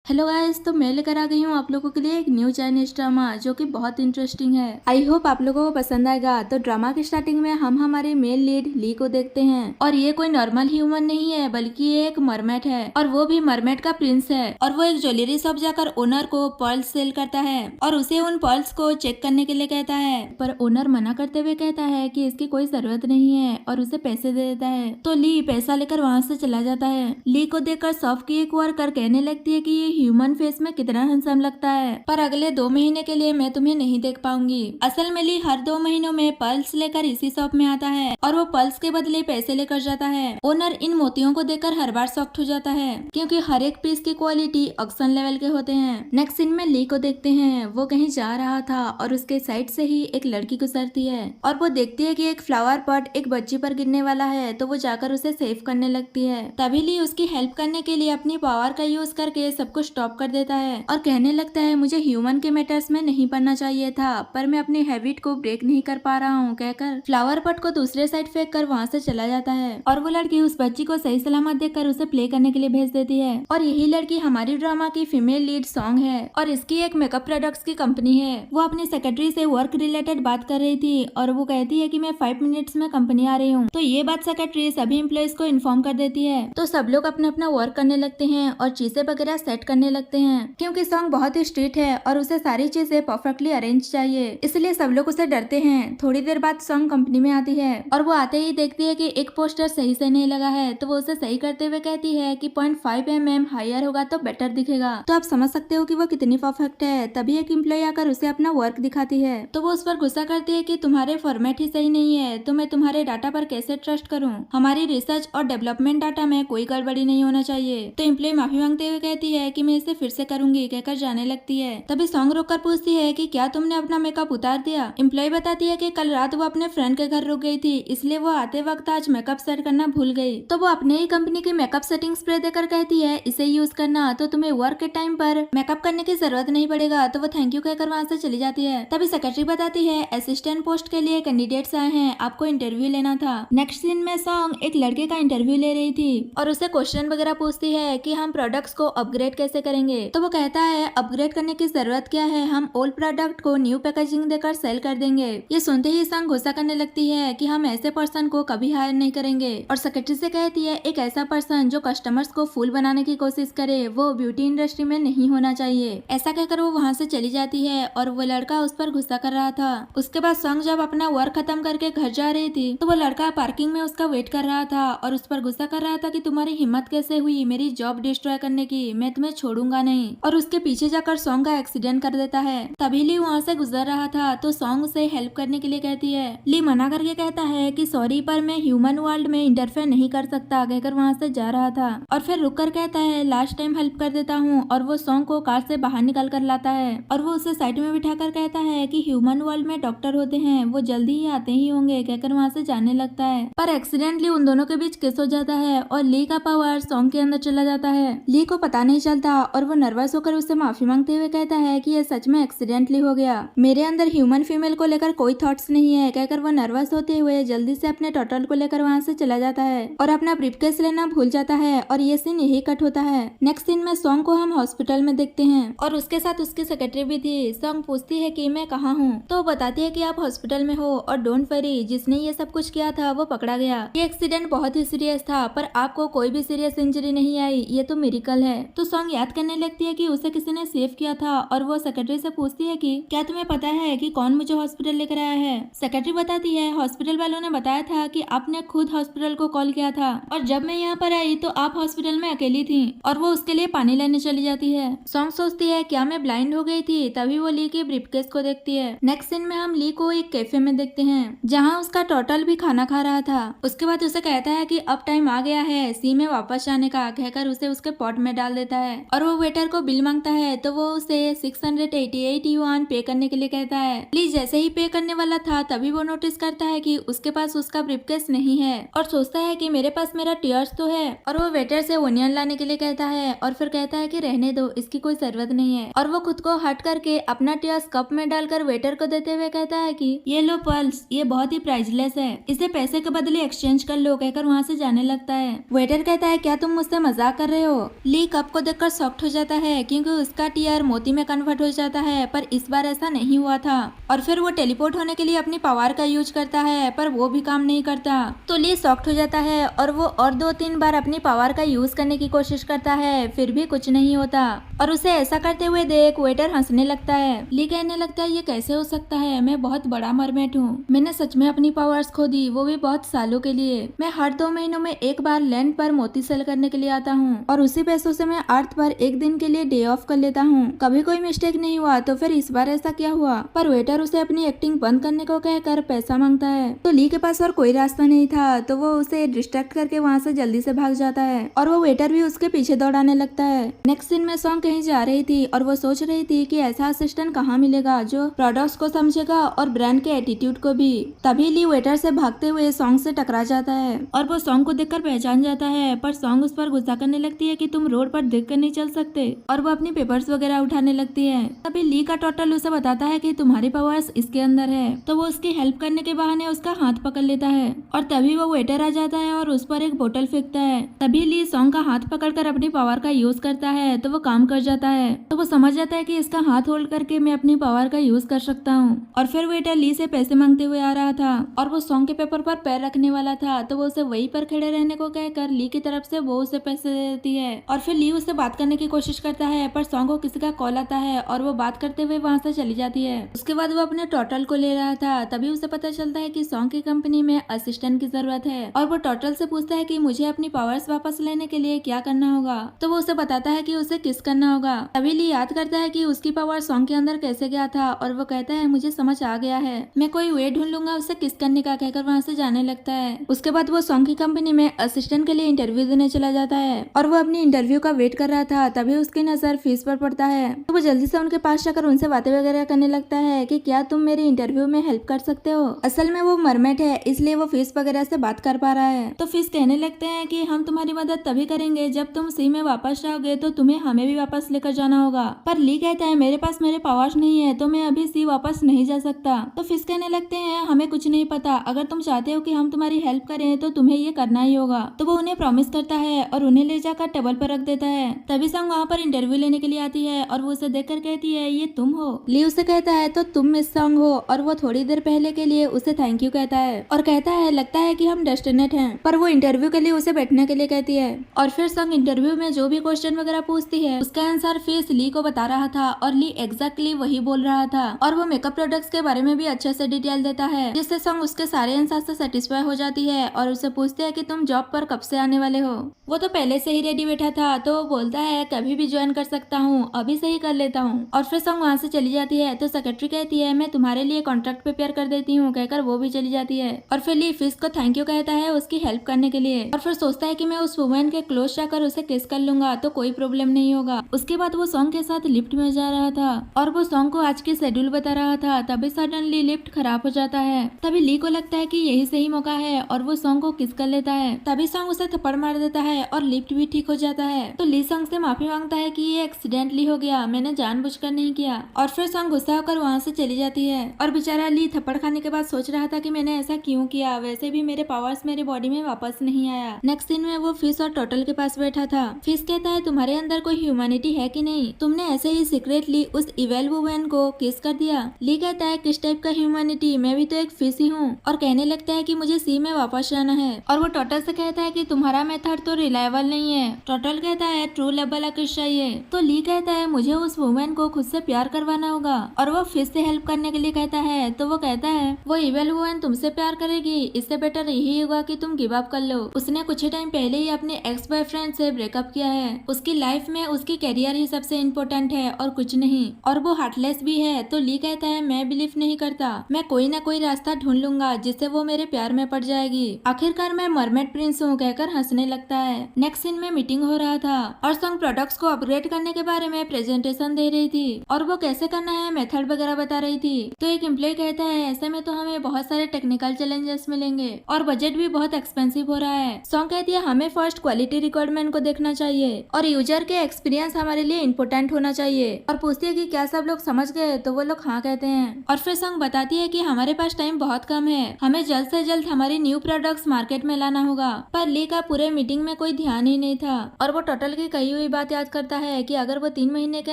Hello guys, तो मैं लेकर आ गई हूँ आप लोगों के लिए एक न्यू चाइनीज ड्रामा जो कि बहुत इंटरेस्टिंग है। आई होप आप लोगों को पसंद आएगा। तो ड्रामा के स्टार्टिंग में हम हमारे मेन लीड ली को देखते हैं और ये कोई नॉर्मल ह्यूमन नहीं है बल्कि ये एक मरमेड है और वो भी मरमेड का प्रिंस है। और वो एक ज्वेलरी शॉप जाकर ओनर को पर्ल्स सेल करता है और उसे उन पर्ल्स को चेक करने के लिए कहता है, पर ओनर मना करते हुए कहता है कि इसकी कोई जरूरत नहीं है और उसे पैसे दे देता है। तो ली पैसा लेकर वहाँ से चला जाता है। ली को देखकर शॉप की एक वर्कर कहने लगती है कि ये ह्यूमन फेस में कितना हैंडसम लगता है, पर अगले 2 महीने के लिए मैं तुम्हें नहीं देख पाऊंगी। असल में ली हर 2 महीनों में पर्ल्स लेकर इसी शॉप में आता है और वो पर्ल्स के बदले पैसे लेकर जाता है। ओनर इन मोतियों को देखकर हर बार शॉक्ड हो जाता है क्योंकि हर एक पीस की क्वालिटी ऑक्शन लेवल के होते हैं। नेक्स्ट सीन में ली को देखते हैं, वो कहीं जा रहा था और उसके साइड से ही एक लड़की गुजरती है और वो देखती है कि एक फ्लावर पॉट एक बच्ची पर गिरने वाला है, तो वो जाकर उसे सेव करने लगती है। तभी ली उसकी हेल्प करने के लिए अपनी पावर का यूज करके सब कुछ स्टॉप कर देता है और कहने लगता है मुझे ह्यूमन के मैटर्स में नहीं पढ़ना चाहिए था, पर मैं अपनी हैबिट को ब्रेक नहीं कर पा रहा हूँ, कहकर फ्लावर पॉट को दूसरे साइड फेंक कर वहाँ से चला जाता है। और वो लड़की उस बच्ची को सही सलामत देखकर उसे प्ले करने के लिए भेज देती है। और यही लड़की हमारी ड्रामा की फीमेल लीड सॉन्ग है और इसकी एक मेकअप प्रोडक्ट्स की कंपनी है। वो अपनी सेक्रेटरी से वर्क रिलेटेड बात कर रही थी और वो कहती है कि मैं 5 मिनट्स में कंपनी आ रही हूँ। तो ये बात सेक्रेटरी सभी एम्प्लॉइज को इन्फॉर्म कर देती है। तो सब लोग अपना अपना वर्क करने लगते हैं और चीजें वगैरह सेट करने लगते हैं क्योंकि सॉन्ग बहुत ही स्ट्रिक्ट है और उसे सारी चीजें परफेक्टली अरेंज चाहिए, इसलिए सब लोग उसे डरते हैं। थोड़ी देर बाद सॉन्ग कंपनी में आती है और वो आते ही देखती है कि एक पोस्टर सही से नहीं लगा है, तो वो उसे सही करते हुए कहती है कि 0.5 mm हायर होगा तो बेटर दिखेगा। तो आप समझ सकते हो कि वो कितनी परफेक्ट है। तभी एक एम्प्लॉय आकर उसे अपना वर्क दिखाती है, तो वो उस पर गुस्सा करती है कि तुम्हारे फॉर्मेट ही सही नहीं है, तो मैं तुम्हारे डाटा पर कैसे ट्रस्ट करूँ। हमारी रिसर्च और डेवलपमेंट डाटा में कोई गड़बड़ी नहीं होना चाहिए। तो एम्प्लॉय माफी मांगते हुए कहती है कि मैं इसे फिर से करूंगी, कहकर जाने लगती है। तभी सॉन्ग रोककर पूछती है कि क्या तुमने अपना मेकअप उतार दिया। एम्प्लॉय बताती है कि कल रात वो अपने फ्रेंड के घर रुक गई थी, इसलिए वो आते वक्त आज मेकअप सेट करना भूल गई। तो वो अपने ही कंपनी की मेकअप सेटिंग स्प्रे देकर कहती है इसे यूज करना, तो तुम्हें वर्क के टाइम पर मेकअप करने की जरूरत नहीं पड़ेगा। तो वो थैंक यू कहकर वहाँ से चली जाती है। तभी सेक्रेटरी बताती है असिस्टेंट पोस्ट के लिए कैंडिडेट्स आए हैं, आपको इंटरव्यू लेना था। नेक्स्ट सीन में सॉन्ग एक लड़के का इंटरव्यू ले रही थी और उसे क्वेश्चन वगैरह पूछती है कि हम प्रोडक्ट्स को अपग्रेड कैसे करेंगे। तो वो कहता है अपग्रेड करने की जरूरत क्या है, हम ओल्ड प्रोडक्ट को न्यू पैकेजिंग देकर सेल कर देंगे। ये सुनते ही संग गुस्सा करने लगती है कि हम ऐसे पर्सन को कभी हायर नहीं करेंगे और सेक्रेटरी से कहती है एक ऐसा पर्सन जो कस्टमर्स को फूल बनाने की कोशिश करे वो ब्यूटी इंडस्ट्री में नहीं होना चाहिए। ऐसा कहकर वो वहाँ से चली जाती है और वो लड़का उस पर गुस्सा कर रहा था। उसके बाद संग जब अपना वर्क खत्म करके घर जा रही थी तो वो लड़का पार्किंग में उसका वेट कर रहा था और उस पर गुस्सा कर रहा था कि तुम्हारी हिम्मत कैसे हुई मेरी जॉब डिस्ट्रॉय करने की, मैं तुम्हें छोड़ूंगा नहीं। और उसके पीछे जाकर सॉन्ग का एक्सीडेंट कर देता है। तभी ली वहाँ से गुजर रहा था तो सॉन्ग उसे हेल्प करने के लिए कहती है। ली मना करके कहता है कि सॉरी पर मैं ह्यूमन वर्ल्ड में इंटरफेयर नहीं कर सकता, कहकर वहाँ से जा रहा था और फिर रुक कर कहता है लास्ट टाइम हेल्प कर देता हूँ। और वो सॉन्ग को कार से बाहर निकाल कर लाता है और वो उसे साइड में बिठा कर कहता है कि ह्यूमन वर्ल्ड में डॉक्टर होते हैं, वो जल्दी ही आते ही होंगे, कहकर वहाँ से जाने लगता है। पर एक्सीडेंटली उन दोनों के बीच किस हो जाता है और ली का पावर सॉन्ग के अंदर चला जाता है। ली को पता नहीं चलता और वो नर्वस होकर उससे माफी मांगते हुए कहता है कि ये सच में एक्सीडेंटली हो गया, मेरे अंदर ह्यूमन फीमेल को लेकर कोई थॉट्स नहीं है, कहकर वो नर्वस होते हुए जल्दी से अपने टोटल को लेकर वहाँ से चला जाता है और अपना ब्रीफकेस लेना भूल जाता है। और ये सीन यही कट होता है। नेक्स्ट सीन में सॉन्ग को हम हॉस्पिटल में देखते हैं और उसके साथ उसकी सेक्रेटरी भी थी। सॉन्ग पूछती है कि मैं कहाँ हूँ, तो वो बताती है कि आप हॉस्पिटल में हो और डोंट वरी, जिसने ये सब कुछ किया था वो पकड़ा गया। ये एक्सीडेंट बहुत ही सीरियस था पर आपको कोई भी सीरियस इंजरी नहीं आई, ये तो मिरेकल है। तो सॉन्ग याद करने लगती है कि उसे किसी ने सेव किया था और वो सेक्रेटरी से पूछती है कि क्या तुम्हें पता है कि कौन मुझे हॉस्पिटल लेकर आया है। सेक्रेटरी बताती है हॉस्पिटल वालों ने बताया था कि आपने खुद हॉस्पिटल को कॉल किया था और जब मैं यहाँ पर आई तो आप हॉस्पिटल में अकेली थी। और वो उसके लिए पानी लेने चली जाती है। सॉन्ग सोचती है क्या मैं ब्लाइंड हो गई थी। तभी वो ली के ब्रीफकेस को देखती है। नेक्स्ट सीन में हम ली को एक कैफे में देखते हैं जहाँ उसका टोटल भी खाना खा रहा था। उसके बाद उसे कहता है कि अब टाइम आ गया है सी में वापस जाने का, कहकर उसे उसके पॉट में डाल देता है और वो वेटर को बिल मांगता है तो वो उसे 688 युआन पे करने के लिए कहता है। ली जैसे ही पे करने वाला था तभी वो नोटिस करता है कि उसके पास उसका ब्रीफकेस नहीं है और सोचता है कि मेरे पास मेरा टीयर्स तो है और वो वेटर से ओनियन लाने के लिए कहता है और फिर कहता है कि रहने दो, इसकी कोई जरूरत नहीं है। और वो खुद को हट करके अपना टीयर्स कप में डालकर वेटर को देते हुए कहता है कि ये लो पर्ल्स, ये बहुत ही प्राइसलेस है, इसे पैसे के बदले एक्सचेंज कर लो, कहकर वहाँ से जाने लगता है। वेटर कहता है क्या तुम मुझसे मजाक कर रहे हो। ली कप को देखकर बहुत सॉफ्ट हो जाता है क्योंकि उसका टीयर मोती में कन्वर्ट हो जाता है, पर इस बार ऐसा नहीं हुआ था। और फिर वो टेलीपोर्ट होने के लिए अपनी पावर का यूज करता है, पर वो भी काम नहीं करता। तो ली सॉफ्ट हो जाता है और वो और 2-3 बार अपनी पावर का यूज करने की कोशिश करता है, फिर भी कुछ नहीं होता। और उसे ऐसा करते हुए देख वेटर हंसने लगता है। ली कहने लगता है ये कैसे हो सकता है, मैं बहुत बड़ा मरमेड हूँ, मैंने सच में अपनी पावर्स खो दी, वो भी बहुत सालों के लिए। मैं हर 2 महीनों में एक बार लैंड पर मोती सेल करने के लिए आता हूँ और उसी पैसों से मैं अर्थ पर एक दिन के लिए डे ऑफ कर लेता हूँ। कभी कोई मिस्टेक नहीं हुआ, तो फिर इस बार ऐसा क्या हुआ? पर वेटर उसे अपनी एक्टिंग बंद करने को कहकर पैसा मांगता है। तो ली के पास और कोई रास्ता नहीं था, तो वो उसे डिस्ट्रैक्ट करके वहाँ से जल्दी से भाग जाता है और वो वेटर भी उसके पीछे दौड़ाने लगता है। नेक्स्ट सीन में सॉन्ग कहीं जा रही थी और वो सोच रही थी कि ऐसा असिस्टेंट कहाँ मिलेगा जो प्रोडक्ट्स को समझेगा और ब्रांड के एटीट्यूड को भी। तभी ली वेटर से भागते हुए सॉन्ग से टकरा जाता है और वो सॉन्ग को देखकर पहचान जाता है, पर सॉन्ग उस पर गुस्सा करने लगती है कि तुम रोड पर देख कर नहीं चल सकते, और वो अपनी पेपर्स वगैरह उठाने लगती है। तभी ली का टोटल उसे बताता है कि तुम्हारी पावर्स इसके अंदर है, तो वो उसकी हेल्प करने के बहाने उसका हाथ पकड़ लेता है और तभी वो वेटर आ जाता है और उस पर एक बोतल फेंकता है। तभी ली सॉन्ग का हाथ पकड़कर अपनी पावर का यूज करता है, तो वो काम कर जाता है। तो वो समझ जाता है कि इसका हाथ होल्ड करके मैं अपनी पावर का यूज कर सकता हूँ। और फिर वेटर ली से पैसे मांगते हुए आ रहा था और वो सॉन्ग के पेपर पर पैर रखने वाला था, तो वो उसे वहीं पर खड़े रहने को कहकर ली की तरफ से वो उसे पैसे दे देती है। और फिर ली उससे बात करने की कोशिश करता है, पर सॉन्ग को किसी का कॉल आता है और वो बात करते हुए वहाँ से चली जाती है। उसके बाद वो अपने टोटल को ले रहा था, तभी उसे पता चलता है कि सॉन्ग की कंपनी में असिस्टेंट की जरूरत है और वो टोटल से पूछता है कि मुझे अपनी पावर्स वापस लेने के लिए क्या करना होगा। तो वो उसे बताता है कि उसे किस करना होगा। तभी ली याद करता है कि उसकी पावर सॉन्ग के अंदर कैसे गया था और वो कहता है मुझे समझ आ गया है, मैं कोई वे ढूंढ लूंगा उसे किस करने का, कहकर वहाँ से जाने लगता है। उसके बाद वो सॉन्ग की कंपनी में असिस्टेंट के लिए इंटरव्यू देने चला जाता है और वो अपनी इंटरव्यू का वेट कर रहा था। तभी उसकी नजर फीस पर पड़ता है, तो वो जल्दी से उनके पास जाकर उनसे बातें वगैरह करने लगता है कि क्या तुम मेरी इंटरव्यू में हेल्प कर सकते हो। असल में वो मरमेड है, इसलिए वो फीस वगैरह से बात कर पा रहा है। तो फीस कहने लगते हैं कि हम तुम्हारी मदद तभी करेंगे जब तुम सी में वापस जाओगे, तो तुम्हें हमें भी वापस लेकर जाना होगा। पर ली कहता है मेरे पास मेरे पावर्स नहीं है, तो मैं अभी सी वापस नहीं जा सकता। तो फिश कहने लगते हैं हमें कुछ नहीं पता, अगर तुम चाहते हो कि हम तुम्हारी हेल्प करें तो तुम्हें ये करना ही होगा। तो वो उन्हें प्रॉमिस करता है और उन्हें ले जाकर टेबल पर रख देता है। तभी संग वहाँ पर इंटरव्यू लेने के लिए आती है और वो उसे देखकर कहती है ये तुम हो। ली उसे कहता है तो तुम मिस सॉन्ग हो, और वो थोड़ी देर पहले के लिए उसे थैंक यू कहता है और कहता है लगता है कि हम डेस्टिनेट हैं। पर वो इंटरव्यू के लिए उसे बैठने के लिए कहती है और फिर संग इंटरव्यू में जो भी क्वेश्चन वगैरह पूछती है उसका आंसर फिश ली को बता रहा था और ली एग्जैक्टली वही बोल रहा था। और वो मेकअप प्रोडक्ट्स के बारे में भी अच्छे से डिटेल देता है, जिससे संग उसके सारे आंसर से सेटिस्फाई हो जाती है और उसे पूछते हैं कि तुम जॉब पर कब से आने वाले हो। वो तो पहले से ही रेडी बैठा था, तो वो बोलता है कभी भी ज्वाइन कर सकता हूँ, अभी से ही कर लेता हूँ। और फिर संग वहाँ से चली जाती है। तो सेक्रेटरी कहती है मैं तुम्हारे लिए कॉन्ट्रैक्ट प्रिपेयर कर देती हूँ, कहकर वो भी चली जाती है। और फिर ली फिश को थैंक यू कहता है उसकी हेल्प करने के लिए और फिर सोचता है कि मैं उस वुमेन के क्लोज जाकर उसे किस कर लूंगा तो कोई प्रॉब्लम नहीं होगा। उसके बाद वो सॉन्ग के साथ लिफ्ट में जा रहा था और वो सॉन्ग को आज की शेड्यूल बता रहा था। तभी सडनली लिफ्ट खराब हो जाता है। तभी ली को लगता है कि यही सही मौका है और वो सॉन्ग को किस कर लेता है। तभी सॉन्ग उसे थप्पड़ मार देता है और लिफ्ट भी ठीक हो जाता है। तो ली सॉन्ग से माफी मांगता है कि ये एक्सीडेंटली हो गया, मैंने जानबूझकर नहीं किया। और फिर सॉन्ग गुस्सा होकर वहाँ से चली जाती है और बेचारा ली थप्पड़ खाने के बाद सोच रहा था कि मैंने ऐसा क्यों किया, वैसे भी मेरे पावर्स मेरे बॉडी में वापस नहीं आया। नेक्स्ट सीन में वो फिश और टोटल के पास बैठा था। फिश कहता है तुम्हारे अंदर कोई ह्यूमैनिटी है कि नहीं, तुमने ऐसे ही सीक्रेटली उस इवेल वुमेन को किस कर दिया। ली कहता है किस टाइप का ह्यूमैनिटी, मैं भी तो एक फिश ही हूँ। और कहने लगता है कि मुझे सी में वापस जाना है। और वो टोटल से कहता है कि तुम्हारा मेथड तो रिलायबल नहीं है। टोटल कहता है ट्रू लेवल किस चाहिए। तो ली कहता है मुझे उस वुमेन को खुद से प्यार करवाना होगा और वो फिश से हेल्प करने के लिए कहता है। तो वो कहता है वो इवेल वुमेन तुमसे प्यार करेगी, इससे बेटर यही होगा कि तुम गिव अप कर लो। उसने कुछ ही टाइम पहले ही अपने एक्स बॉयफ्रेंड से ब्रेकअप किया है। उसकी लाइफ में उसकी करियर ही सबसे इम्पोर्टेंट है और कुछ नहीं, और वो हार्टलेस भी है। तो ली कहता है मैं बिलीव नहीं करता, मैं कोई ना कोई रास्ता ढूंढ लूंगा जिससे वो मेरे प्यार में पड़ जाएगी। आखिरकार मैं मरमेड प्रिंस हूँ, कहकर हंसने लगता है। नेक्स्ट सीन में मीटिंग हो रहा था और संग प्रोडक्ट्स को अपग्रेड करने के बारे में प्रेजेंटेशन दे रही थी और वो कैसे करना है मेथड वगैरह बता रही थी। तो एक एम्प्लॉय कहता है ऐसे में तो हमें बहुत सारे टेक्निकल चैलेंजेस मिलेंगे और बजट भी बहुत एक्सपेंसिव हो रहा है। सॉन्ग कहती है हमें फर्स्ट क्वालिटी रिक्वायरमेंट को देखना चाहिए और यूजर के एक्सपीरियंस हमारे लिए इम्पोर्टेंट होना चाहिए। और पूछती है कि क्या सब लोग समझ गए, तो वो लोग हाँ कहते हैं। और फिर सॉन्ग बताती है कि हमारे पास टाइम बहुत कम है, हमें जल्द से जल्द हमारी न्यू प्रोडक्ट्स मार्केट में लाना होगा। पर ली का पूरे मीटिंग में कोई ध्यान ही नहीं था और वो टोटल की कही हुई हुई बात याद करता है कि अगर वो 3 महीने के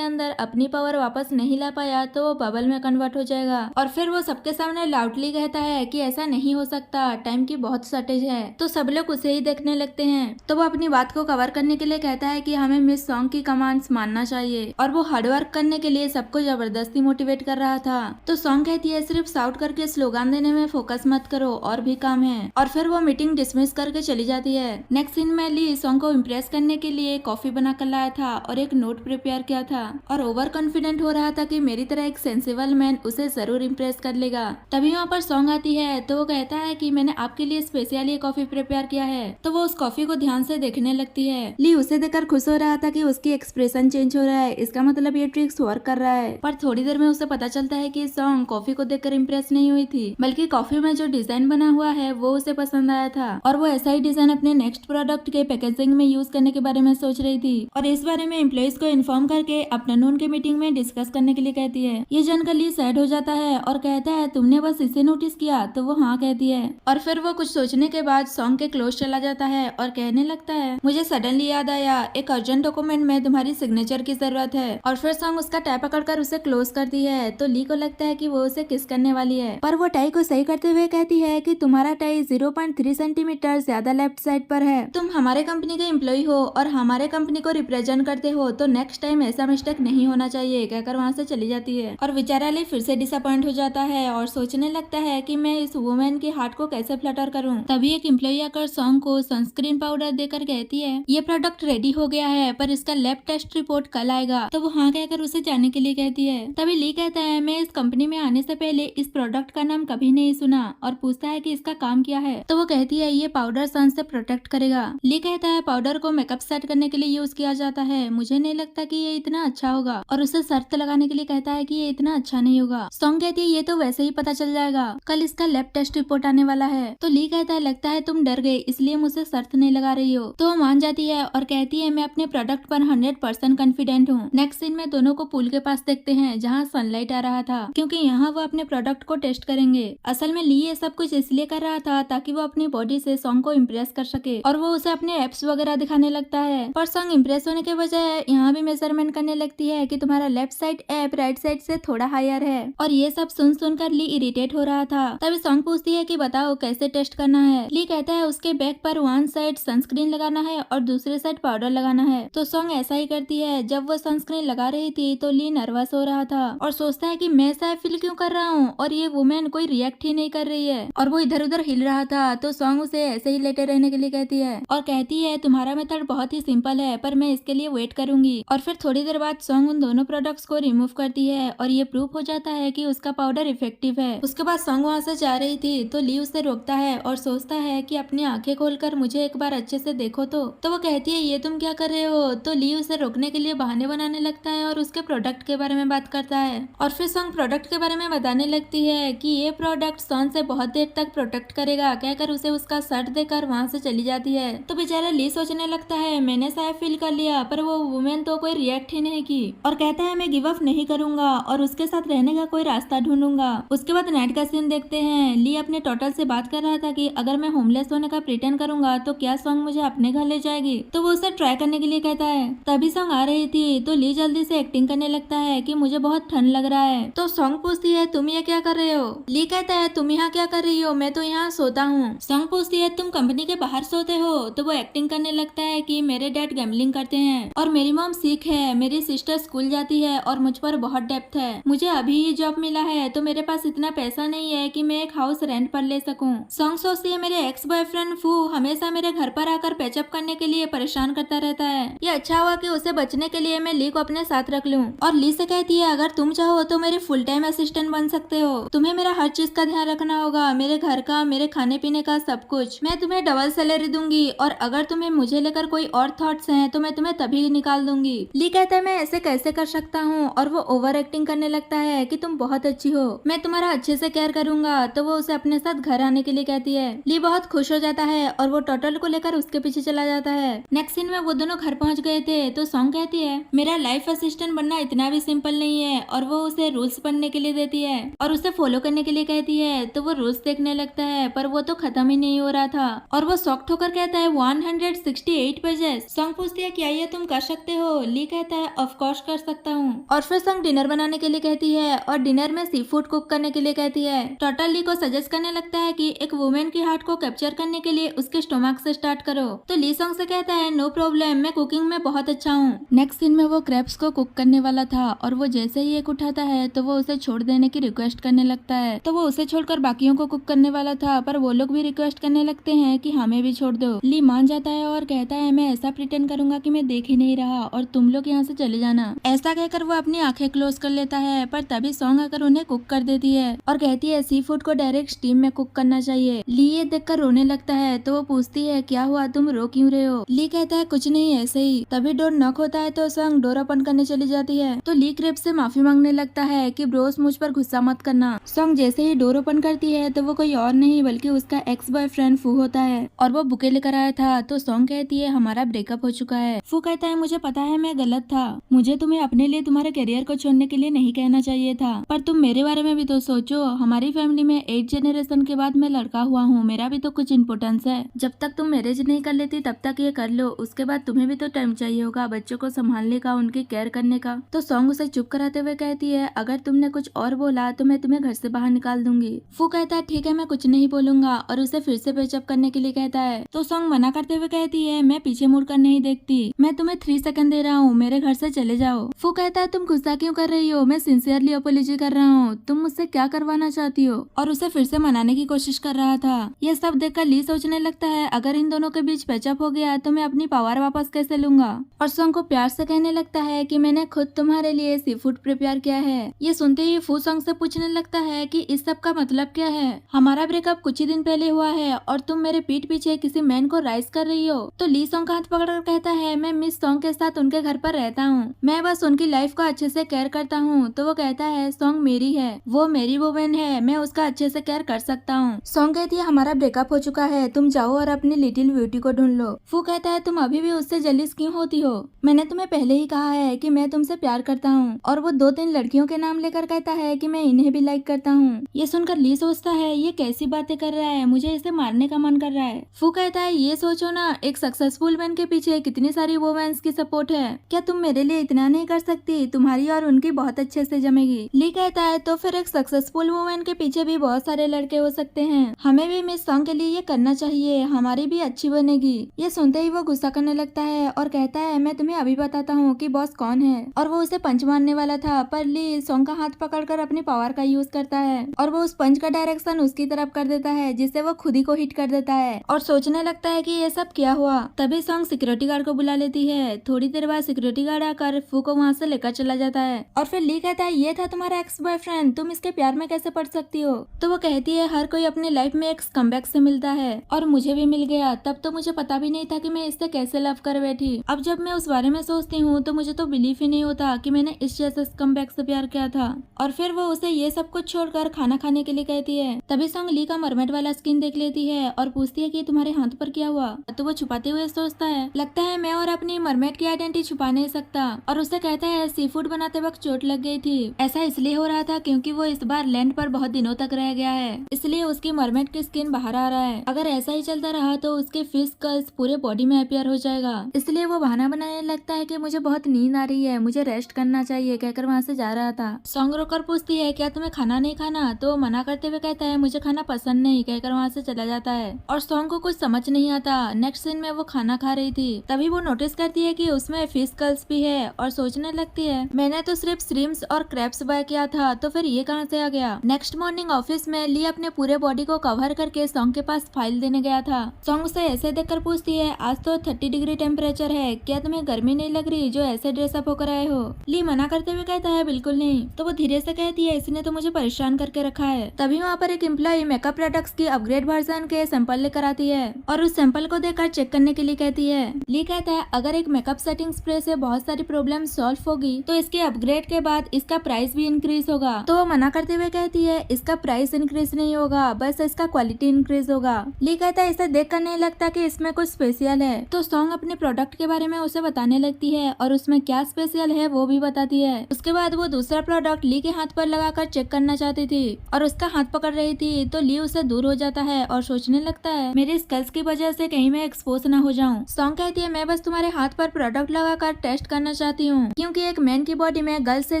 अंदर अपनी पावर वापस नहीं ला पाया तो वो बबल में कन्वर्ट हो जाएगा। और फिर वो सबके सामने लाउडली कहता है कि ऐसा नहीं हो सकता, टाइम की बहुत शॉर्टेज है। तो सब लोग उसे ही देखने लगते हैं। तो वो अपनी बात को कवर करने के लिए कहता है कि हमें मिस सॉन्ग की कमांड्स मानना चाहिए, और वो हार्डवर्क करने के लिए सबको जबरदस्ती मोटिवेट कर रहा था। तो सॉन्ग कहती है सिर्फ शाउट करके स्लोगन देने में फोकस मत करो, और भी काम है। और फिर वो मीटिंग डिसमिस करके चली जाती है। नेक्स्ट सीन में ली सॉन्ग को इम्प्रेस करने के लिए कॉफी बना कर लाया था और एक नोट प्रिपेयर किया था, और ओवर कॉन्फिडेंट हो रहा था कि मेरी तरह एक सेंसिबल मैन उसे जरूर इम्प्रेस कर लेगा। तभी वहाँ पर सॉन्ग आती है तो वो कहता है कि मैंने आपके लिए स्पेशल ये कॉफी प्रिपेयर किया है। तो वो उस कॉफी को ध्यान से देखने लगती है। ली उसे देखकर खुश हो रहा था कि उसकी एक्सप्रेशन चेंज हो रहा है, इसका मतलब ये ट्रिक्स वर्क कर रहा है। पर थोड़ी देर में उसे पता चलता है कि सॉन्ग कॉफी को देखकर इम्प्रेस नहीं हुई थी, बल्कि कॉफी में जो डिजाइन बना हुआ है वो उसे पसंद आया था, और वो ऐसा ही डिजाइन अपने नेक्स्ट प्रोडक्ट के पैकेजिंग में यूज करने के बारे में सोच रही थी। और इस बारे में एम्प्लॉइज को इन्फॉर्म करके आफ्टरनून के मीटिंग में डिस्कस करने के लिए कहती है। ये जानकर ली सैड हो जाता है और कहता है तुमने बस इसे नोटिस किया? तो वो हाँ कहती है। और फिर वो कुछ सोचने के बाद सॉन्ग के क्लोज चला जाता है और कहने लगता है मुझे सडनली याद आया, एक अर्जेंट डॉक्यूमेंट में तुम्हारी सिग्नेचर की जरूरत है। और फिर सॉन्ग उसका टाई पकड़कर उसे क्लोज करती है। तो ली को लगता है कि वो उसे किस करने वाली है, पर वो टाई को सही करते हुए कहती है कि तुम्हारा टाई 0.3 सेंटीमीटर ज्यादा लेफ्ट साइड पर है। तुम हमारे कंपनी के एम्प्लॉय हो और हमारे कंपनी को रिप्रेजेंट करते हो, तो नेक्स्ट टाइम ऐसा मिस्टेक नहीं होना चाहिए, कहकर वहाँ से चली जाती है। और बेचारा ली फिर से डिसअपॉइंट हो जाता है और सोचने लगता है कि मैं इस वुमेन के हार्ट को कैसे फ्लटर करूं। तभी एक एम्प्लॉय आकर सॉन्ग को सनस्क्रीन पाउडर देकर कहती है ये प्रोडक्ट रेडी हो गया है, पर इसका लैब टेस्ट रिपोर्ट कल आएगा। तो वो हाँ कहकर उसे जाने के लिए कहती है। तभी ली कहता है मैं इस कंपनी में आने से पहले इस प्रोडक्ट का नाम कभी नहीं सुना, और पूछता है कि इसका काम क्या है। तो वो कहती है ये पाउडर सन से प्रोटेक्ट करेगा। ली कहता है पाउडर को मेकअप सेट करने के लिए यूज किया जाता है, मुझे नहीं लगता कि ये इतना अच्छा होगा, और उसे शर्त लगाने के लिए कहता है कि ये इतना अच्छा नहीं होगा। सॉन्ग कहती है ये तो वैसे ही पता चल जाएगा, कल इसका लैब टेस्ट रिपोर्ट आने वाला है। तो ली कहता है लगता है तुम डर गए इसलिए मुझसे शर्त नहीं लगा रही हो। तो वो मान जाती है और कहती है मैं अपने प्रोडक्ट पर 100% कॉन्फिडेंट हूँ। नेक्स्ट सीन में दोनों को पूल के पास देखते हैं जहाँ सनलाइट आ रहा था, क्योंकि यहाँ वो अपने प्रोडक्ट को टेस्ट करेंगे। असल में ली ये सब कुछ इसलिए कर रहा था ताकि वो अपनी बॉडी से सॉन्ग को इम्प्रेस कर सके, और वो उसे अपने एप्स वगैरह दिखाने लगता है। पर सॉन्ग इम्प्रेस होने के बजाय यहाँ भी मेजरमेंट करने लगती है कि तुम्हारा left side app right side से थोड़ा हायर है, और ये सब सुन सुनकर ली इरिटेट हो रहा था। तभी सॉन्ग पूछती है कि बताओ कैसे टेस्ट करना है। ली कहता है उसके बैक पर वन साइड सनस्क्रीन लगाना है और दूसरे साइड पाउडर लगाना है। तो सॉन्ग ऐसा ही करती है। जब वो सनस्क्रीन लगा रही थी तो ली नर्वस हो रहा था और सोचता है कि मैं ऐसा फील क्यों कर रहा हूँ, और ये वुमेन कोई रिएक्ट ही नहीं कर रही है, और वो इधर उधर हिल रहा था। तो सॉन्ग उसे ऐसे ही लेटे रहने के लिए कहती है और कहती है तुम्हारा मेथड बहुत ही सिंपल है, पर मैं इसके लिए वेट करूंगी। और फिर थोड़ी देर बाद सॉन्ग उन दोनों प्रोडक्ट्स को रिमूव करती है और ये प्रूफ हो जाता है कि उसका पाउडर इफेक्टिव है। उसके बाद सॉन्ग वहाँ से जा रही थी तो ली उसे रोकता है और सोचता है कि अपनी आंखें खोलकर मुझे एक बार अच्छे से देखो। तो वो कहती है ये तुम क्या कर रहे हो। तो ली उसे रोकने के लिए बहाने बनाने लगता है और उसके प्रोडक्ट के बारे में बात करता है। और फिर सॉन्ग प्रोडक्ट के बारे में बताने लगती है कि ये प्रोडक्ट सन से बहुत देर तक प्रोटेक्ट करेगा, कहकर उसे उसका शर्ट देकर वहाँ से चली जाती है। तो बेचारा ली सोचने लगता है मैंने शायद फील कर लिया, पर वो वुमेन तो कोई रिएक्ट ही नहीं की, और कहता है मैं गिव अप नहीं करूंगा और उसके साथ रहने का कोई रास्ता ढूंढूंगा। उसके बाद नाइट का सीन देखते हैं। ली अपने टोटल से बात कर रहा था कि अगर मैं होमलेस होने का प्रिटेंड करूंगा तो क्या सॉन्ग मुझे अपने घर ले जाएगी। तो वो उसे ट्राई करने के लिए कहता है। तभी सॉन्ग आ रही थी तो ली जल्दी से एक्टिंग करने लगता है कि मुझे बहुत ठंड लग रहा है। तो सॉन्ग पूछती है तुम ये क्या कर रहे हो। ली कहता है तुम यहाँ क्या कर रही हो, मैं तो यहाँ सोता हूँ। सॉन्ग पूछती है तुम कंपनी के बाहर सोते हो। तो वो एक्टिंग करने लगता है कि मेरे डैड गैम्बलिंग करते हैं और मेरी मॉम सिक है, मेरी सिस्टर स्कूल जाती है और मुझ पर बहुत डेप्थ है, मुझे अभी ही जॉब मिला है तो मेरे पास इतना पैसा नहीं है कि मैं एक हाउस रेंट पर ले सकूं। सॉन्ग सोचती है मेरे एक्स बॉयफ्रेंड फू हमेशा मेरे घर पर आकर पैचअप करने के लिए परेशान करता रहता है, ये अच्छा हुआ कि उसे बचने के लिए मैं ली को अपने साथ रख लूं। और ली से कहती है अगर तुम चाहो तो मेरे फुल टाइम असिस्टेंट बन सकते हो, तुम्हें मेरा हर चीज का ध्यान रखना होगा, मेरे घर का, मेरे खाने पीने का, सब कुछ। मैं तुम्हें डबल सैलरी दूंगी और अगर तुम्हें मुझे लेकर कोई और थॉट्स हैं तो मैं तुम्हें तभी निकाल दूंगी। ली कहता है मैं ऐसे कैसे कर सकता हूँ, और वो ओवर एक्टिंग करने लगता है कि तुम बहुत अच्छी हो, मैं तुम्हारा अच्छे से केयर करूंगा। तो वो उसे अपने साथ घर आने के लिए कहती है। ली बहुत खुश हो जाता है और वो टोटल को लेकर उसके पीछे चला जाता है। नेक्स्ट सीन में वो दोनों घर पहुंच गए थे तो सॉन्ग कहती है मेरा लाइफ असिस्टेंट बनना इतना भी सिंपल नहीं है, और वो उसे रूल्स पढ़ने के लिए देती है और उसे फॉलो करने के लिए कहती है। तो वो रूल्स देखने लगता है पर वो तो खत्म ही नहीं हो रहा था और वो शॉक्ड होकर कहता है 168 पेजेस। सॉन्ग पूछती है क्या ये तुम कर सकते हो? ली कहता है ऑफ कोर्स कर सकता हूँ। और फिर संग डिनर बनाने के लिए कहती है और डिनर में सी फूड कुक करने के लिए कहती है। टोटल ली को सजेस्ट करने लगता है कि एक वुमेन की हार्ट को कैप्चर करने के लिए उसके स्टोमक से स्टार्ट करो। तो ली सॉन्ग से कहता है नो प्रॉब्लम, मैं कुकिंग में बहुत अच्छा हूँ। नेक्स्ट सीन में वो क्रैब्स को कुक करने वाला था और वो जैसे ही एक उठाता है तो वो उसे छोड़ देने की रिक्वेस्ट करने लगता है। तो वो उसे छोड़कर बाकियों को कुक करने वाला था, पर वो लोग भी रिक्वेस्ट करने लगते हैं कि हमें भी छोड़ दो। ली मान जाता है और कहता है मैं ऐसा प्रिटेंड करूंगा कि मैं देख ही नहीं रहा और तुम लोग यहाँ से चले जाना। ऐसा कहकर वो अपनी आंखें क्लोज कर लेता है, पर तभी सॉन्ग आकर उन्हें कुक कर देती है और कहती है सी फूड को डायरेक्ट स्टीम में कुक करना चाहिए। ली ये देखकर रोने लगता है तो वो पूछती है क्या हुआ, तुम रो क्यों रहे हो? ली कहता है कुछ नहीं, ऐसे ही। तभी डोर नॉक होता है तो सॉन्ग डोर ओपन करने चली जाती है। तो ली क्रेब से माफी मांगने लगता है कि ब्रोस मुझ पर गुस्सा मत करना। सॉन्ग जैसे ही डोर ओपन करती है तो वो कोई और नहीं बल्कि उसका एक्स बॉयफ्रेंड फू होता है और वो बुके लेकर आया था। तो सॉन्ग कहती है हमारा ब्रेकअप हो चुका है। फू कहता है मुझे पता है मैं गलत था, मुझे तुम्हें अपने लिए तुम्हारे करियर को छोड़ने के लिए नहीं कहना चाहिए था, पर तुम मेरे बारे में भी तो सोचो। हमारी फैमिली में 8 जनरेशन के बाद मैं लड़का हुआ हूँ, मेरा भी तो कुछ इम्पोर्टेंस है। जब तक तुम मैरिज नहीं कर लेती तब तक ये कर लो, उसके बाद तुम्हें भी तो टाइम चाहिए होगा बच्चों को संभालने का, उनकी केयर करने का। तो सॉन्ग उसे चुप कराते हुए कहती है अगर तुमने कुछ और बोला तो मैं तुम्हें घर से बाहर निकाल दूंगी। फू कहता है ठीक है मैं कुछ नहीं बोलूंगा और उसे फिर से पेचअप करने के लिए कहता है। तो सॉन्ग मना करते हुए कहती है मैं पीछे मुड़कर नहीं देखती, मैं तुम्हें 3 सेकंड दे रहा हूँ, मेरे घर से चले जाओ। फू कहता है तुम गुस्सा क्यों कर रही हो, मैं सिंसियरली अपोलॉजी कर रहा हूँ, तुम मुझसे क्या करवाना चाहती हो? और उसे फिर से मनाने की कोशिश कर रहा था। यह सब देखकर ली सोचने लगता है अगर इन दोनों के बीच पैचअप हो गया तो मैं अपनी पावर वापस कैसे लूंगा। और सॉन्ग को प्यार से कहने लगता है कि मैंने खुद तुम्हारे लिए सी फूड प्रिपेयर किया है। ये सुनते ही फू सॉन्ग से पूछने लगता है कि इस सब का मतलब क्या है? हमारा ब्रेकअप कुछ ही दिन पहले हुआ है और तुम मेरे पीठ पीछे किसी मैन को राइज कर रही हो। तो ली सॉन्ग का हाथ पकड़कर कहता है मैं मिस सॉन्ग के साथ उनके घर पर रहता हूँ, मैं बस उनकी लाइफ को अच्छे से केयर करता हूँ। तो वो कहता है सॉन्ग मेरी है, वो मेरी वुमेन है, मैं उसका अच्छे से केयर कर सकता हूँ। सॉन्ग कहती है हमारा ब्रेकअप हो चुका है, तुम जाओ और अपनी लिटिल ब्यूटी को ढूंढ लो। फू कहता है तुम अभी भी उससे जलीस क्यों होती हो? मैंने तुम्हें पहले ही कहा है कि मैं तुमसे प्यार करता हूँ। और वो 2-3 लड़कियों के नाम लेकर कहता है कि मैं इन्हें भी लाइक करता हूँ। ये सुनकर ली सोचता है ये कैसी बातें कर रहा है, मुझे इसे मारने का मन कर रहा है। फू कहता है ये सोचो ना एक सक्सेसफुल मैन के पीछे कितनी सारी वुमेन्स की सपोर्ट है, क्या तुम मेरे लिए इतना नहीं कर सकती? तुम्हारी और उनकी बहुत अच्छे से जमेगी। ली कहता है तो फिर एक सक्सेसफुल वुमेन के पीछे भी बहुत सारे लड़के हो सकते हैं, हमें भी मिस सॉन्ग के लिए ये करना चाहिए, हमारी भी अच्छी बनेगी। ये सुनते ही वो गुस्सा करने लगता है और कहता है मैं तुम्हें अभी बताता हूँ कि बॉस कौन है। और वो उसे पंच मारने वाला था, पर ली सॉन्ग का हाथ पकड़कर अपनी पावर का यूज करता है और वो उस पंच का डायरेक्शन उसकी तरफ कर देता है, जिससे वो खुद ही को हिट कर देता है और सोचने लगता है कि ये सब क्या हुआ। तभी सॉन्ग सिक्योरिटी गार्ड को बुला लेती है। थोड़ी देर बाद सिक्योरिटी गार्ड आकर फू को वहाँ से लेकर चला जाता है और फिर ली कहता है ये था तुम्हारा एक्स बॉयफ्रेंड, तुम इसके प्यार में कैसे पड़ सकती हो? तो वो कहती है हर कोई अपनी लाइफ में एक कमबैक से मिलता है और मुझे भी मिल गया, तब तो मुझे पता भी नहीं था कि मैं इससे कैसे लव कर बैठी। अब जब मैं उस बारे में सोचती हूँ तो मुझे तो बिलीव ही नहीं होता कि मैंने इस जैसे कमबैक से प्यार किया था। और फिर वो उसे ये सब कुछ छोड़कर खाना खाने के लिए कहती है। तभी सॉन्ग ली का मरमेड वाला स्किन देख लेती है और पूछती है कि तुम्हारे हाथ पर क्या हुआ? तो वो छुपाते हुए सोचता है लगता है मैं और अपनी मरमेड की आइडेंटिटी छुपा नहीं सकता और उसे कहता है सी फूड बनाते वक्त चोट लग गई थी, ऐसा इसलिए हो रहा था क्योंकि वो इस बार लैंड पर बहुत दिनों तक रह गया है, इसलिए उसकी मरमेड की स्किन बाहर आ रहा है। अगर ऐसा ही चलता रहा तो उसके फिश कल्स पूरे बॉडी में अपीयर हो जाएगा, इसलिए वो बहाना बनाने लगता है कि मुझे बहुत नींद आ रही है, मुझे रेस्ट करना चाहिए कहकर वहाँ से जा रहा था। सॉन्ग रोकर पूछती है क्या तुम्हें खाना नहीं खाना? तो मना करते हुए कहता है मुझे खाना पसंद नहीं कहकर वहाँ से चला जाता है और सॉन्ग को कुछ समझ नहीं आता। नेक्स्ट सीन में वो खाना खा रही थी, तभी वो नोटिस करती है कि उसमें फिश कल्स भी है और सोचने लगती है मैंने तो सिर्फ श्रिम्प्स और क्रैब्स बाय किया था, तो फिर ये कहाँ से आ गया? नेक्स्ट मॉर्निंग ऑफिस में ली अपने पूरे बॉडी को कवर करके सॉन्ग के पास फाइल देने गया था। सॉन्ग उसे ऐसे देखकर पूछती है आज तो 30 डिग्री टेम्परेचर है, क्या तुम्हें गर्मी नहीं लग रही जो ऐसे ड्रेसअप होकर आए हो? ली मना करते हुए कहता है बिल्कुल नहीं। तो वो धीरे से कहती है इसने तो मुझे परेशान करके रखा है। तभी वहाँ पर एक एम्प्लॉय मेकअप प्रोडक्ट्स की अपग्रेड वर्जन के सैंपल लेकर आती है और उस सैंपल को देखकर चेक करने के लिए कहती है। ली कहता है अगर एक मेकअप सेटिंग स्प्रे से बहुत सारी प्रॉब्लम सॉल्व होगी तो इसके अपग्रेड के बाद इसका प्राइस भी इंक्रीज होगा। तो वो मना करते हुए कहती है इसका प्राइस इंक्रीज नहीं होगा, बस इसका क्वालिटी इंक्रीज होगा। ली कहता है इसे देखकर नहीं लगता कि इसमें कुछ स्पेशल है। तो सॉन्ग अपने प्रोडक्ट के बारे में उसे बताने लगती है और उसमें क्या स्पेशल है वो भी बताती है। उसके बाद वो दूसरा प्रोडक्ट ली के हाथ पर लगाकर चेक करना चाहती थी और उसका हाथ पकड़ रही थी, तो ली उससे दूर हो जाता है और सोचने लगता है मेरे स्कल्स की वजह से कहीं मैं एक्सपोज ना हो जाऊं। सॉन्ग कहती है मैं बस तुम्हारे हाथ पर प्रोडक्ट लगाकर टेस्ट करना चाहती हूँ, क्योंकि एक मैन की बॉडी में गर्ल्स से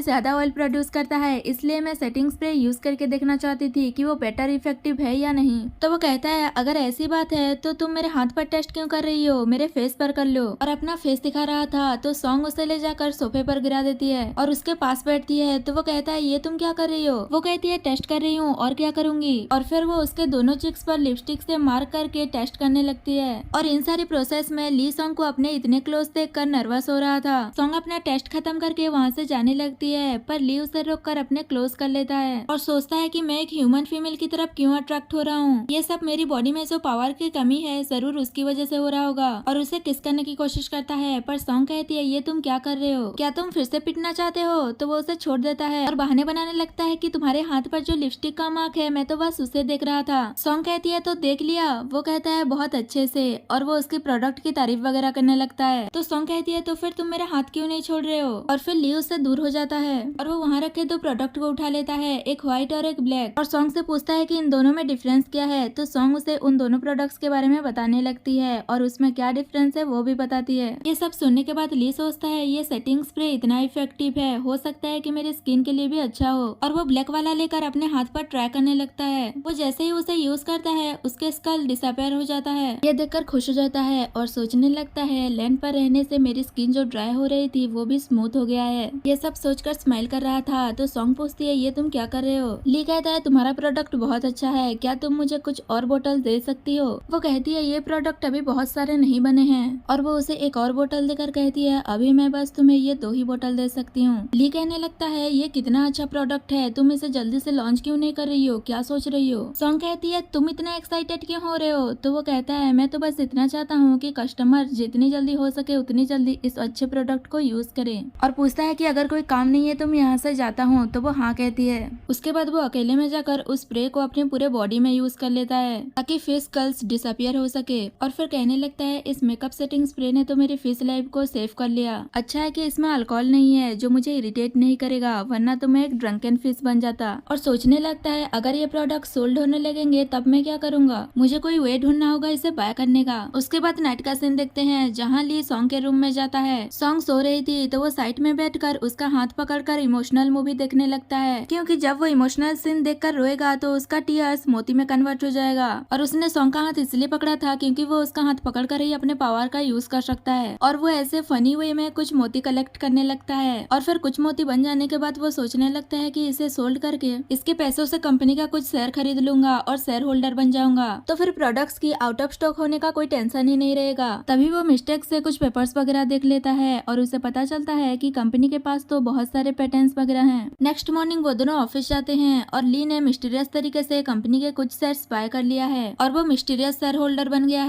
ज्यादा ऑयल प्रोड्यूस करता है, इसलिए मैं सेटिंग स्प्रे यूज करके देखना चाहती थी कि वो बेटर इफेक्टिव है या नहीं। तो वो कहता है अगर ऐसी बात है तो तुम मेरे हाथ पर टेस्ट क्यों कर रही हो, मेरे फेस पर कर लो। और अपना फेस दिखा रहा था तो सॉन्ग उसे ले जाकर सोफे पर गिरा देती है और उसके पास बैठती है। तो वो कहता है ये तुम क्या कर रही हो। वो कहती है टेस्ट कर रही हूँ और क्या करूंगी। और फिर वो उसके दोनों चिक्स पर लिपस्टिक से मार्क करके टेस्ट करने लगती है। और इन सारी प्रोसेस में ली सॉन्ग को अपने इतने क्लोज देखकर नर्वस हो रहा था। सॉन्ग अपना टेस्ट खत्म करके वहाँ से जाने लगती है, पर ली उसे रोककर अपने क्लोज कर लेता है और सोचता है कि मैं एक ह्यूमन फीमेल की तरफ क्यों अट्रैक्ट हो रहा हूँ। ये सब मेरी बॉडी में जो पावर की कमी है जरूर उसकी वजह से हो रहा होगा। और उसे किस करने की कोशिश करता है, पर सॉन्ग कहती है ये तुम क्या कर रहे हो, क्या तुम फिर से पिटना चाहते हो। तो वो उसे छोड़ देता है और बहाने बनाने लगता है कि तुम्हारे हाथ पर जो लिपस्टिक का मार्क है मैं तो बस उसे देख रहा था। सॉन्ग कहती है तो देख लिया। वो कहता है बहुत अच्छे से, और वो उसके प्रोडक्ट की तारीफ वगैरह करने लगता है। तो सॉन्ग कहती है तो फिर तुम मेरा हाथ क्यों नहीं छोड़ रहे हो। और फिर ली उससे दूर हो जाता है और वो वहाँ रखे दो प्रोडक्ट को उठा लेता है, एक व्हाइट और एक ब्लैक, और सॉन्ग से पूछता है कि इन दोनों में डिफरेंस क्या है। तो सॉन्ग उसे उन दोनों प्रोडक्ट्स के बारे में बताने लगती है और उसमें क्या डिफरेंस है वो भी बताती है। ये सब सुनने के बाद ली सोचता है ये सेटिंग स्प्रे इतना इफेक्टिव है, हो सकता है कि मेरे स्किन के लिए भी अच्छा हो। और वो ब्लैक वाला लेकर अपने हाथ पर ट्राई करने लगता है। वो जैसे ही उसे यूज करता है उसके स्कल डिसअपेयर हो जाता है। ये देखकर खुश हो जाता है और सोचने लगता है लैंड पर रहने से मेरी स्किन जो ड्राई हो रही थी वो भी स्मूथ हो गया है। ये सब सोचकर स्माइल कर रहा था। तो सॉन्ग पूछती है ये तुम क्या कर रहे हो। ली कहता है तुम्हारा प्रोडक्ट बहुत अच्छा है, क्या तुम मुझे कुछ और बोतल दे सकती हो। वो कहती है ये प्रोडक्ट अभी बहुत सारे नहीं बने हैं, और वो उसे एक और बोतल देकर कहती है अभी मैं बस तुम्हें ये 2 ही बोतल दे सकती हूँ। ली कहने लगता है ये कितना अच्छा प्रोडक्ट है, तुम इसे जल्दी से लॉन्च क्यों नहीं कर रही हो, क्या सोच रही हो। सॉन्ग कहती है तुम इतना एक्साइटेड क्यों हो रहे हो। तो वो कहता है मैं तो बस इतना चाहता हूँ कि कस्टमर जितनी जल्दी हो सके उतनी जल्दी इस अच्छे प्रोडक्ट को यूज करे। और पूछता है कि अगर कोई काम नहीं है तो मैं यहाँ से जाता हूँ। तो वो हाँ कहती है। उसके बाद वो अकेले में जाकर उस स्प्रे को अपने पूरे बॉडी में यूज कर लेता है ताकि फेस कर्ल्स डिसअपियर हो सके। और फिर कहने लगता है इस मेकअप सेटिंग स्प्रे ने तो मेरी फेस लाइफ को सेव कर लिया। अच्छा है कि इसमें अल्कोहल नहीं है जो मुझे इरिटेट नहीं करेगा, वरना तो मैं एक ड्रंकन फिश बन जाता। और सोचने लगता है अगर ये प्रोडक्ट सोल्ड होने लगेंगे तब मैं क्या करूंगा, मुझे कोई वे ढूंढना होगा इसे बाय करने का। उसके बाद नाइट का सीन देखते हैं जहाँ ली सॉन्ग के रूम में जाता है। सॉन्ग सो रही थी तो वो साइड में बैठकर उसका हाथ पकड़कर इमोशनल मूवी देखने लगता है, क्योंकि जब वो इमोशनल सीन देखकर रोएगा तो उसका टीयर्स मोती में कन्वर्ट हो जाएगा। और उसने सॉन्ग का हाथ इसलिए पकड़ा था क्योंकि वो उसका हाथ पकड़कर ही अपने पावर का यूज कर सकता है। और वो ऐसे फनी वे में कुछ मोती कलेक्ट करने लगता है। और फिर कुछ मोती बन जाने के बाद वो सोचने लगता है कि इसे सोल्ड करके इसके पैसों से कंपनी का कुछ शेयर खरीद लूंगा और शेयर होल्डर बन जाऊंगा। तो फिर प्रोडक्ट्स की आउट ऑफ स्टॉक होने का कोई टेंशन ही नहीं रहेगा। तभी वो मिस्टेक से कुछ पेपर्स वगैरह देख लेता है और उसे पता चलता है कि कंपनी के पास तो बहुत सारे पेटेंट्स वगैरह हैं। नेक्स्ट मॉर्निंग वो दोनों ऑफिस जाते हैं और ली ने मिस्टीरियस तरीके से कंपनी के कुछ शेयर्स बाय कर लिया है और वो मिस्टीरियस शेयर होल्डर बन गया है।